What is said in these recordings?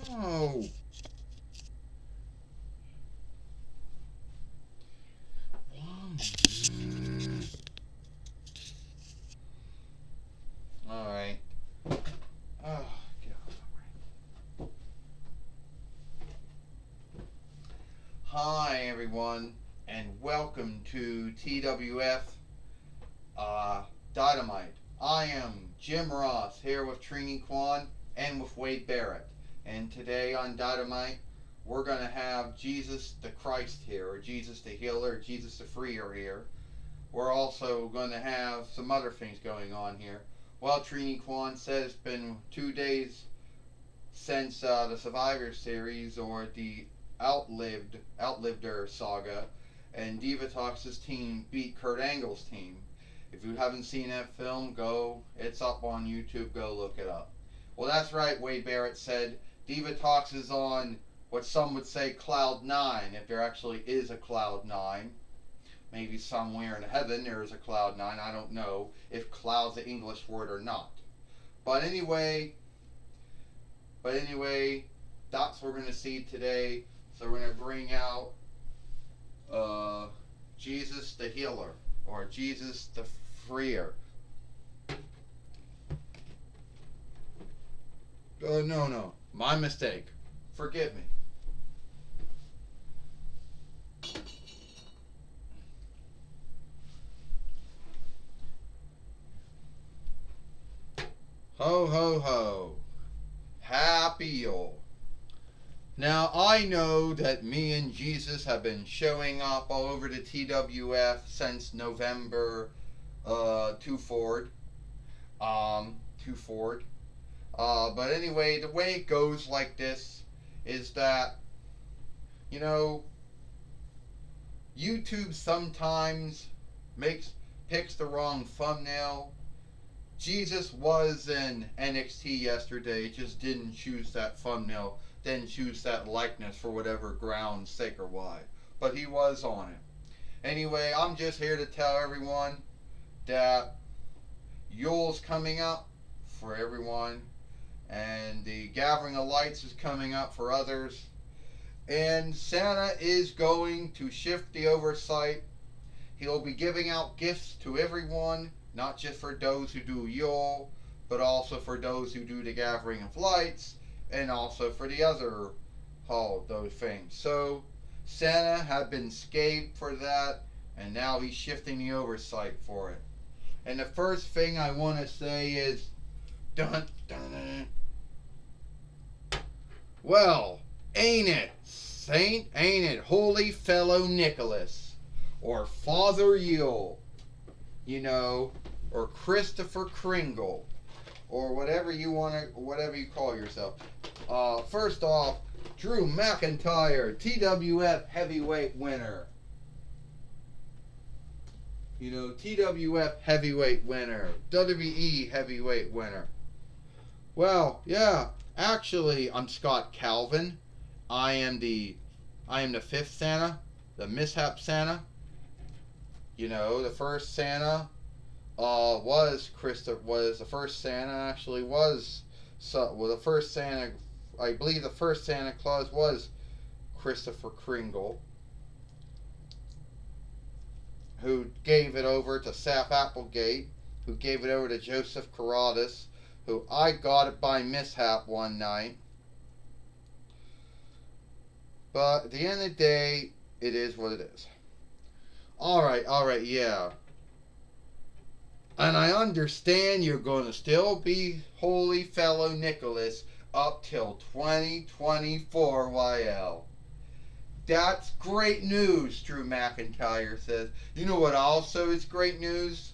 Oh. Alright. Oh, God. Hi, everyone, and welcome to TWF Dynamite. I am Jim Ross here with Trini Kwan and with Wade Barrett. And today on Dynamite, we're going to have Jesus the Christ here, or Jesus the Healer, or Jesus the Freer here. We're also going to have some other things going on here. Well, Trini Kwan said it's been 2 days since the Survivor Series or the Outliveder saga, and Divatox's team beat Kurt Angle's team. If you haven't seen that film, it's up on YouTube, go look it up. Well, that's right, Wade Barrett said. Divatox is on what some would say Cloud 9, if there actually is a Cloud 9. Maybe somewhere in heaven there is a Cloud 9. I don't know if cloud's an English word or not. But anyway, that's what we're going to see today. So we're going to bring out Jesus the Healer, or Jesus the Freer. No. My mistake. Forgive me. Ho, ho, ho. Happy Yule. Now, I know that me and Jesus have been showing up all over the TWF since November 2 forward. But anyway, the way it goes like this is that, YouTube sometimes picks the wrong thumbnail. Jesus was in NXT yesterday, just didn't choose that thumbnail, didn't choose that likeness for whatever grounds, sake or why. But he was on it. Anyway, I'm just here to tell everyone that Yule's coming up for everyone, and the Gathering of Lights is coming up for others. And Santa is going to shift the oversight. He'll be giving out gifts to everyone, not just for those who do Yule, but also for those who do the Gathering of Lights, and also for the other those things. So Santa had been scathed for that, and now he's shifting the oversight for it. And the first thing I want to say is, dun dun dun. Well, ain't it, Saint? Ain't it, Holy Fellow Nicholas, or Father Yule, or Christopher Kringle, or whatever you call yourself. First off, Drew McIntyre, TWF heavyweight winner. TWF heavyweight winner, WWE heavyweight winner. Well, yeah, actually, I'm Scott Calvin. I am the fifth Santa, the mishap Santa. The first Santa was the first Santa actually was the first Santa. I believe the first Santa Claus was Christopher Kringle, who gave it over to Saf Applegate, who gave it over to Joseph Carradus, who I got it by mishap one night. But at the end of the day, it is what it is. Alright, yeah. And I understand you're going to still be Holy Fellow Nicholas up till 2024 YL. That's great news, Drew McIntyre says. You know what also is great news?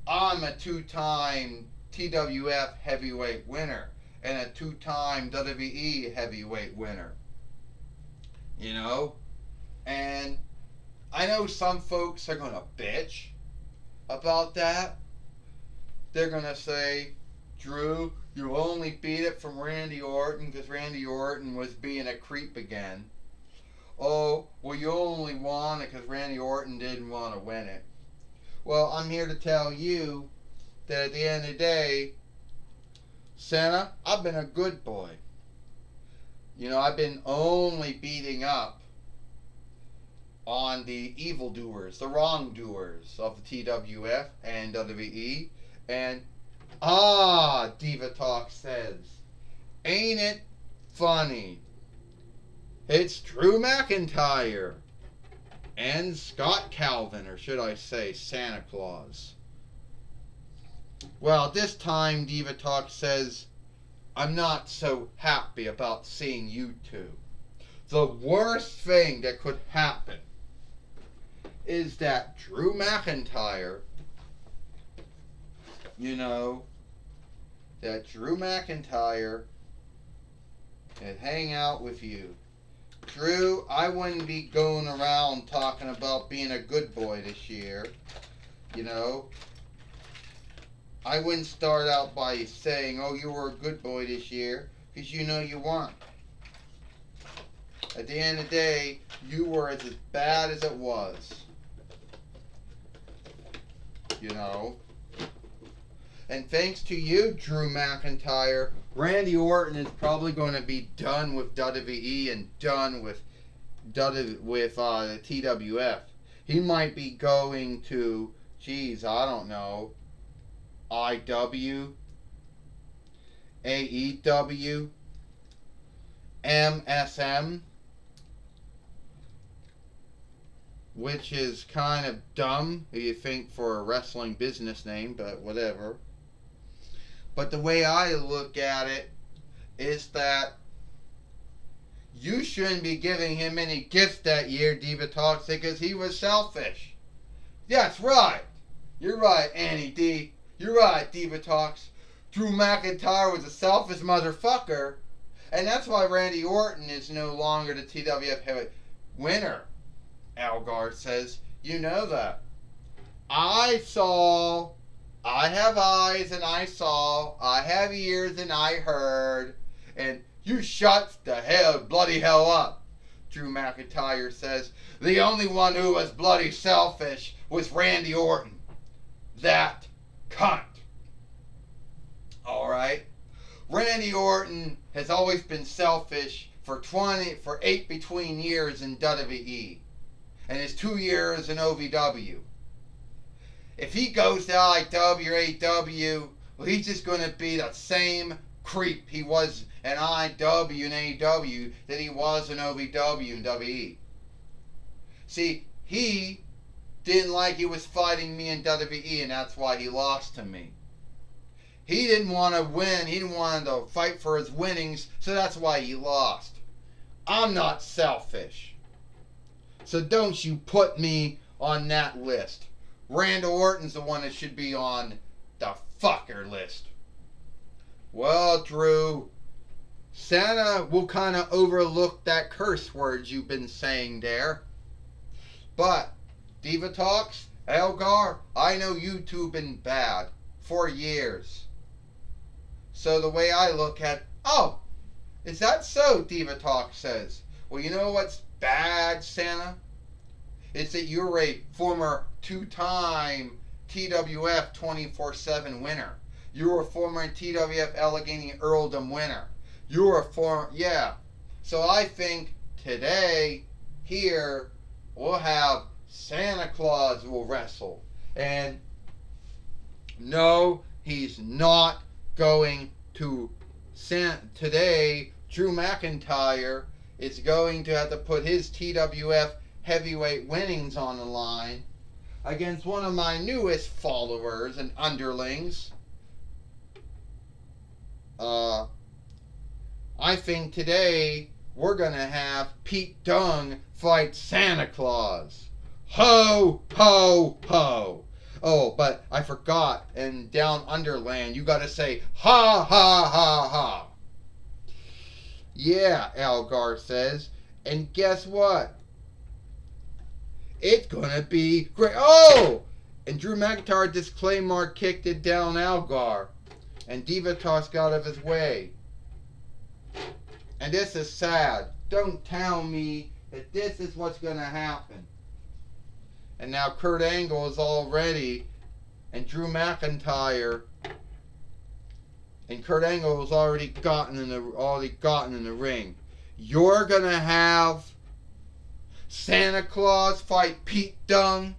I'm a 2-time TWF heavyweight winner and a 2-time WWE heavyweight winner. And I know some folks are going to bitch about that. They're going to say, Drew, you only beat it from Randy Orton because Randy Orton was being a creep again. Oh, well, you only won it because Randy Orton didn't want to win it. Well, I'm here to tell you that at the end of the day, Santa, I've been a good boy. I've been only beating up on the evildoers, the wrongdoers of the TWF and WWE. And Diva Talk says, ain't it funny? It's Drew McIntyre and Scott Calvin, or should I say Santa Claus. Well, this time Diva Talk says, I'm not so happy about seeing you two. The worst thing that could happen is that Drew McIntyre, and hang out with you. Drew, I wouldn't be going around talking about being a good boy this year. I wouldn't start out by saying, oh, you were a good boy this year, because you weren't. At the end of the day, you were as bad as it was. And thanks to you, Drew McIntyre, Randy Orton is probably going to be done with WWE and done with the TWF. He might be going to, I don't know, IW, AEW, MSM, which is kind of dumb, you think, for a wrestling business name, but whatever. But the way I look at it is that you shouldn't be giving him any gifts that year, Diva Talks, because he was selfish. That's right. You're right, Annie D. You're right, Diva Talks. Drew McIntyre was a selfish motherfucker, and that's why Randy Orton is no longer the TWF heavyweight winner. Algar says, you know that. I have eyes and I saw, I have ears and I heard, and you shut the bloody hell up. Drew McIntyre says, the only one who was bloody selfish was Randy Orton. That cunt. Alright? Randy Orton has always been selfish for 8 between years in WWE. And his 2 years in OVW. If he goes to IW or AEW, well, he's just going to be the same creep he was in IW and AEW that he was in OVW and WWE. See, he didn't like he was fighting me in WWE, and that's why he lost to me. He didn't want to win. He didn't want to fight for his winnings, so that's why he lost. I'm not selfish. So don't you put me on that list. Randy Orton's the one that should be on the fucker list. Well, Drew, Santa will kind of overlook that curse words you've been saying there. But, Diva Talks, Elgar, I know you two have been bad for years. So the way I look at, oh, is that so, Diva Talk says. Well, you know what's bad, Santa? It's that you're a former 2-time TWF 24/7 winner. You're a former TWF Allegheny Earldom winner. You're a former, yeah. So I think today, here, we'll have Santa Claus will wrestle. And no, he's not going to today. Drew McIntyre is going to have to put his TWF heavyweight winnings on the line against one of my newest followers and underlings. I think today we're going to have Pete Dunne fight Santa Claus. Ho, ho, ho. Oh, but I forgot, in Down Underland, you got to say, ha, ha, ha, ha. Yeah, Algar says. And guess what? It's going to be great. Oh! And Drew McIntyre just Claymore kicked it down Algar. And Diva Toss got out of his way. And this is sad. Don't tell me that this is what's going to happen. And now Kurt Angle is all ready. And Drew McIntyre. And Kurt Angle has already gotten in the ring. You're gonna have Santa Claus fight Pete Dunne?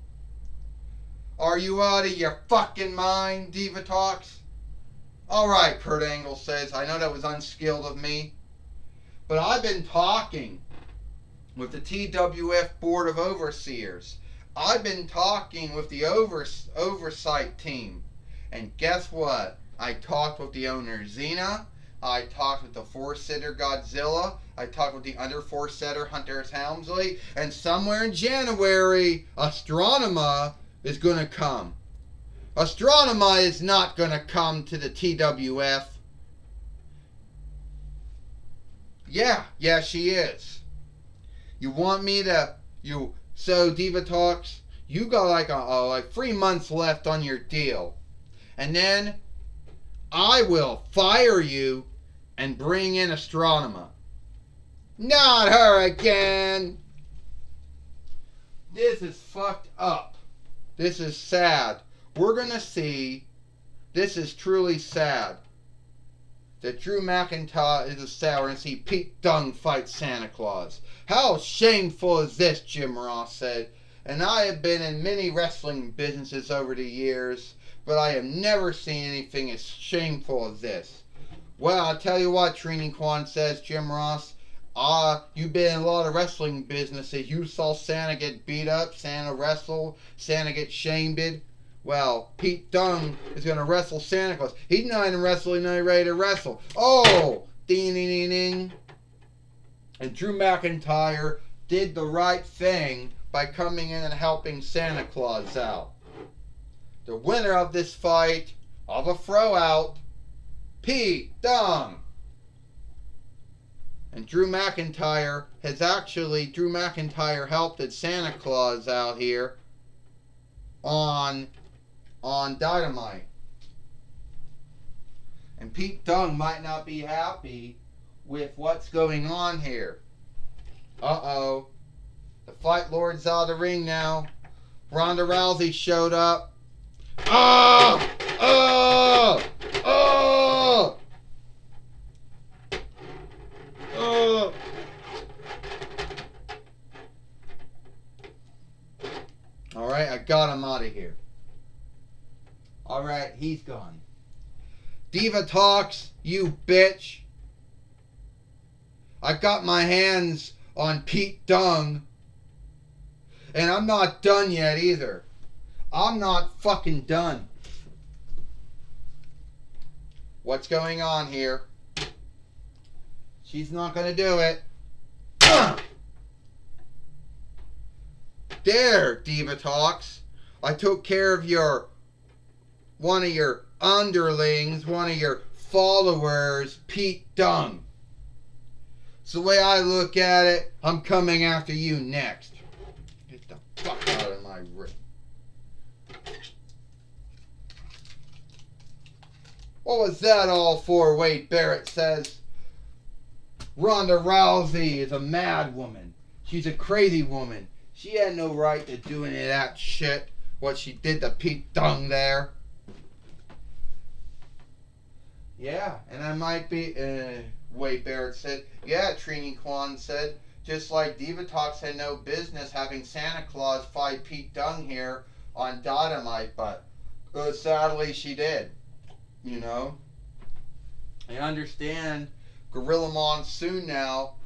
Are you out of your fucking mind, Diva Talks? Alright, Kurt Angle says, I know that was unskilled of me, but I've been talking with the TWF Board of Overseers. I've been talking with the oversight team. And guess what? I talked with the owner Xena. I talked with the four-sitter Godzilla. I talked with the under four-sitter Hunter S. Helmsley. And somewhere in January, Astronema is going to come. Astronema is not going to come to the TWF. Yeah, she is. You want me to... So, Diva Talks, you got like 3 months left on your deal. And then I will fire you and bring in Astronema. Not her again. This is fucked up. This is sad. We're going to see, this is truly sad, that Drew McIntyre is sad. We're going to see Pete Dunne fight Santa Claus. How shameful is this, Jim Ross said. And I have been in many wrestling businesses over the years, but I have never seen anything as shameful as this. Well, I'll tell you what, Trini Kwan says, Jim Ross, you've been in a lot of wrestling businesses. You saw Santa get beat up, Santa wrestle, Santa get shamed. Well, Pete Dunne is going to wrestle Santa Claus. He's not even wrestling, he's not ready to wrestle. Oh, ding, ding, ding, ding. And Drew McIntyre did the right thing by coming in and helping Santa Claus out. The winner of this fight, of a throw out, Pete Dunne. And Drew McIntyre helped Santa Claus out here on Dynamite. And Pete Dunne might not be happy with what's going on here. Uh-oh. The Fight Lord's out of the ring now. Ronda Rousey showed up. Oh! Oh! Oh! Oh! Alright, I got him out of here. Alright, he's gone. Diva Talks, you bitch. I got my hands on Pete Dunne. And I'm not done yet either. I'm not fucking done. What's going on here? She's not going to do it. There, Diva Talks. I took care of one of your underlings, one of your followers, Pete Dunne. So the way I look at it, I'm coming after you next. Get the fuck out of my ring. What was that all for? Wade Barrett says. Ronda Rousey is a mad woman. She's a crazy woman. She had no right to do any of that shit. What she did to Pete Dunne there. Yeah, and I might be... Wade Barrett said. Yeah, Trini Kwan said. Just like Diva Talks had no business having Santa Claus fight Pete Dunne here on Dynamite, but sadly she did. You know? I understand Gorilla Monsoon now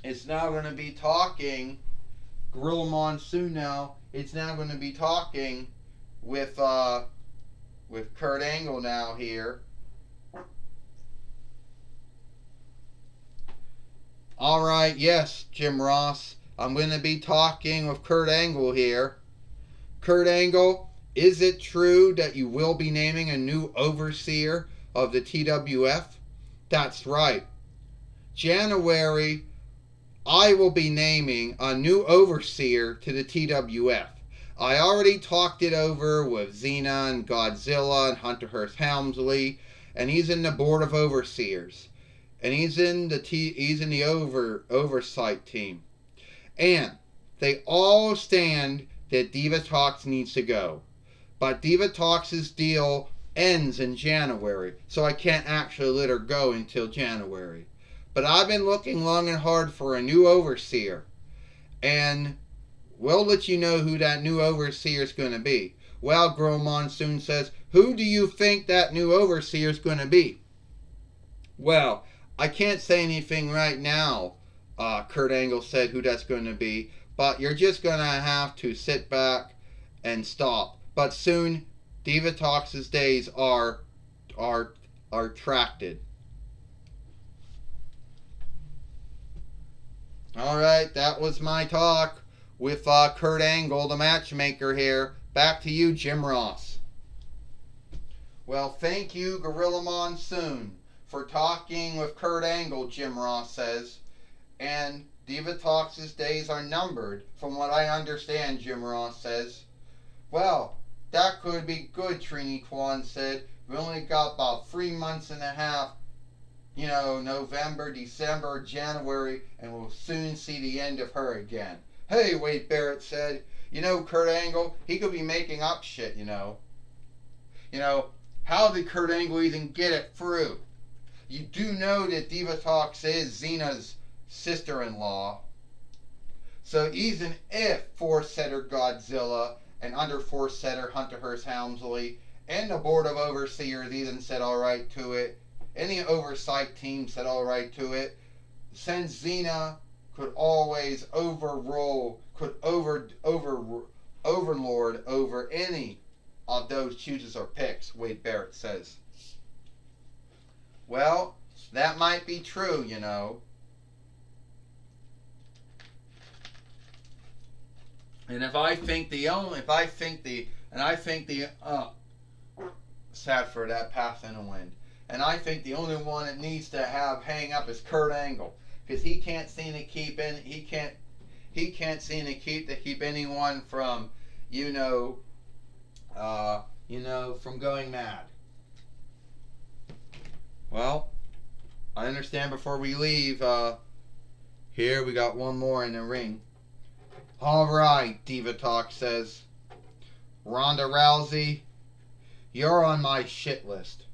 is now going to be talking. Gorilla Monsoon now is now going to be talking with Kurt Angle now here. Alright, yes, Jim Ross. I'm going to be talking with Kurt Angle here. Kurt Angle, is it true that you will be naming a new overseer of the TWF? That's right. January, I will be naming a new overseer to the TWF. I already talked it over with Xena and Godzilla and Hunter S. Helmsley, and he's in the Board of Overseers. And he's in the oversight team. And they all stand that Diva Talks needs to go. But Diva Talks' deal ends in January, so I can't actually let her go until January. But I've been looking long and hard for a new overseer. And we'll let you know who that new overseer is going to be. Well, Girl Monsoon says, who do you think that new overseer is going to be? Well, I can't say anything right now, Kurt Angle said who that's going to be. But you're just going to have to sit back and stop. But soon, Diva Talks' days are tracted. Alright, that was my talk with Kurt Angle, the matchmaker here. Back to you, Jim Ross. Well, thank you, Gorilla Monsoon, for talking with Kurt Angle, Jim Ross says. And Diva Talks' days are numbered, from what I understand, Jim Ross says. Well, that could be good, Trini Kwan said. We only got about 3 months and a half, November, December, January, and we'll soon see the end of her again. Hey, Wade Barrett said, Kurt Angle, he could be making up shit, how did Kurt Angle even get it through? You do know that Diva Talks is Xena's sister-in-law. So even if four-setter Godzilla and under four-setter Hunter Hearst Helmsley and the Board of Overseers even said alright to it, any oversight team said alright to it, since Xena could always overlord over any of those chooses or picks, Wade Barrett says. Well, that might be true, And sad for that path in the wind. And I think the only one that needs to hang up is Kurt Angle, because he can't seem to keep anyone from from going mad. Well, I understand before we leave, here we got one more in the ring. Alright, Diva Talk says, Ronda Rousey, you're on my shit list.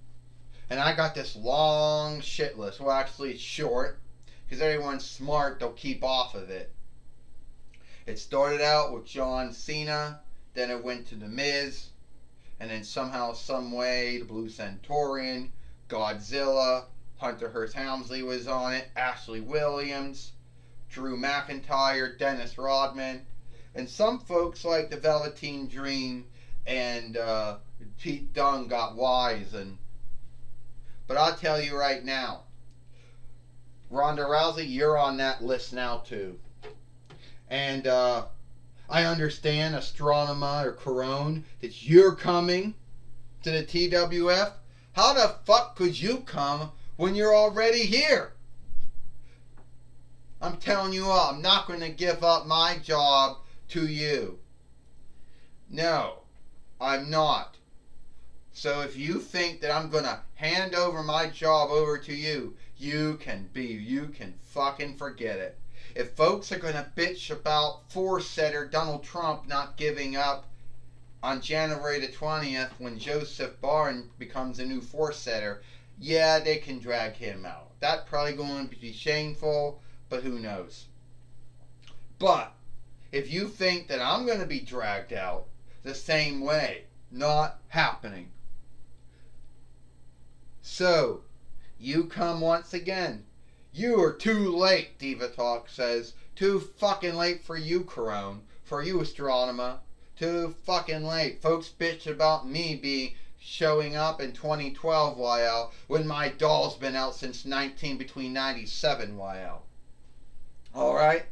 And I got this long shit list. Well, actually it's short, because everyone's smart, they'll keep off of it. It started out with John Cena, then it went to The Miz, and then somehow, some way, the Blue Centaurian, Godzilla, Hunter Hearst Helmsley was on it, Ashley Williams, Drew McIntyre, Dennis Rodman, and some folks like the Velveteen Dream and Pete Dunne got wise. But I'll tell you right now, Ronda Rousey, you're on that list now too. And I understand, Astronomer or Corone, that you're coming to the TWF. How the fuck could you come when you're already here? I'm telling you all, I'm not going to give up my job to you. No, I'm not. So if you think that I'm going to hand over my job over to you, you can fucking forget it. If folks are going to bitch about four-setter Donald Trump not giving up on January the 20th when Joseph Barnes becomes a new four-setter, yeah, they can drag him out. That's probably going to be shameful, but who knows. But if you think that I'm going to be dragged out the same way, not happening. So, you come once again. You are too late, Diva Talk says. Too fucking late for you, Corone. For you, Astronomer. Too fucking late. Folks bitch about me showing up in 2012 YL when my doll's been out since between 97 YL. Alright?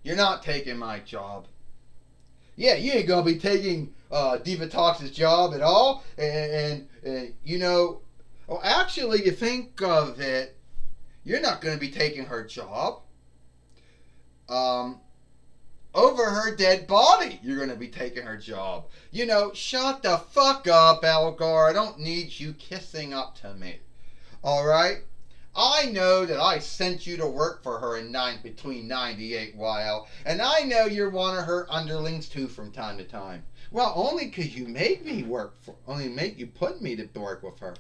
You're not taking my job. Yeah, you ain't gonna be taking Diva Talks' job at all. And well, actually, you think of it, you're not going to be taking her job. Over her dead body, you're going to be taking her job. Shut the fuck up, Algar. I don't need you kissing up to me. Alright? I know that I sent you to work for her between 98 YL, and I know you're one of her underlings too from time to time. Well, only because you made me you put me to work with her.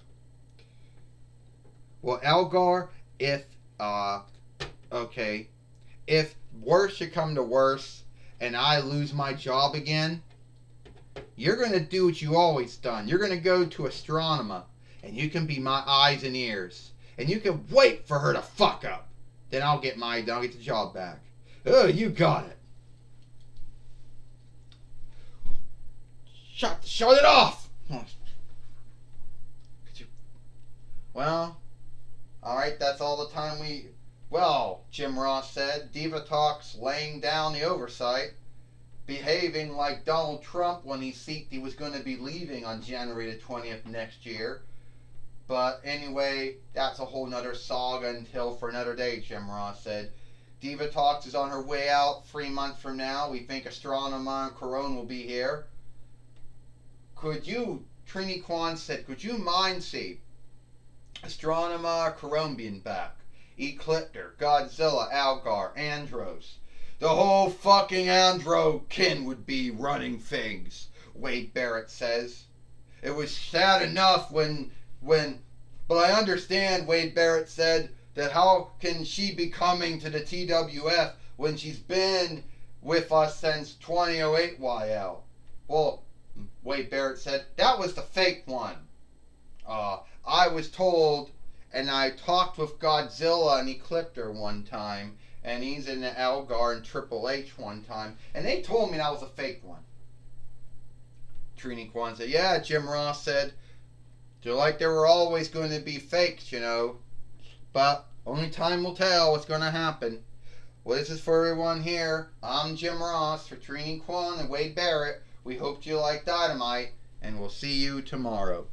Well, Algar, if Okay, if worse should come to worse and I lose my job again, you're going to do what you always done. You're going to go to astronomer and you can be my eyes and ears. And you can wait for her to fuck up. Then I'll get the job back. Oh, you got it. Shut it off. Well, alright, that's all the time Well, Jim Ross said, Diva Talk's laying down the oversight, behaving like Donald Trump when he said he was going to be leaving on January the 20th next year. But anyway, that's a whole nother saga until for another day, Jim Ross said. Diva Talks is on her way out 3 months from now. We think Astronomer and Corone will be here. Trini Kwan said, could you mind see Astronomer, Corone being back? Ecliptor, Godzilla, Algar, Andros. The whole fucking Andro kin would be running things, Wade Barrett says. It was sad enough but I understand, Wade Barrett said, that how can she be coming to the TWF when she's been with us since 2008 YL? Well, Wade Barrett said, that was the fake one. I was told, and I talked with Godzilla and Ecliptor one time, and he's in the Algar and Triple H one time, and they told me that was a fake one. Trini Kwan said, yeah, Jim Ross said, they're like they were always going to be fakes, you know. But only time will tell what's going to happen. Well, this is for everyone here. I'm Jim Ross for Trini Kwan and Wade Barrett. We hope you like Dynamite, and we'll see you tomorrow.